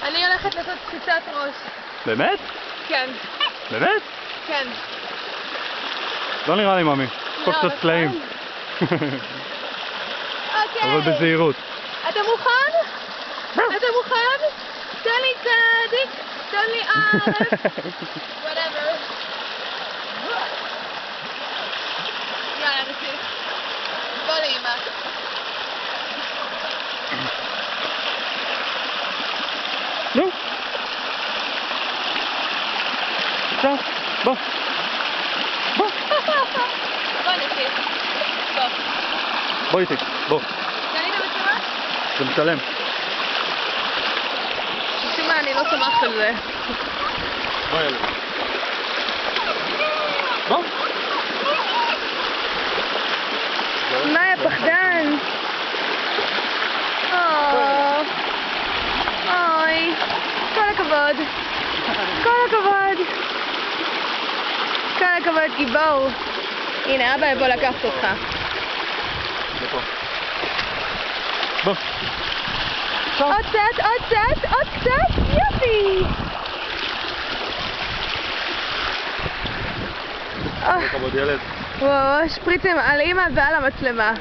אני הולכת לעשות קפיצת ראש. באמת? כן. באמת? כן. לא נראה לי מאמי. פה לא, קצת סלעים. אוקיי. אבל בזהירות. אתה מוכן? אתה מוכן? תן לי צדיק, תן לי א', whatever. יאללה, נסיך. בוא לאמא. נו. עכשיו, בוא. בוא. בוא נסיך. בוא. בוא איתי, בוא. תן לי את המצלמה? זה מצלם. משום מה, אני לא שמחת על זה. בוא ילד. בוא. מאיה פחדן. אוי. כל הכבוד. כל הכבוד. כל הכבוד, גיבור. הנה, אבא יבוא לקחת אותך. לפה. בוא. עוד קצת, עוד קצת, עוד קצת, יופי! כל הכבוד ילד. וואו, שפריצים על אמא ועל המצלמה.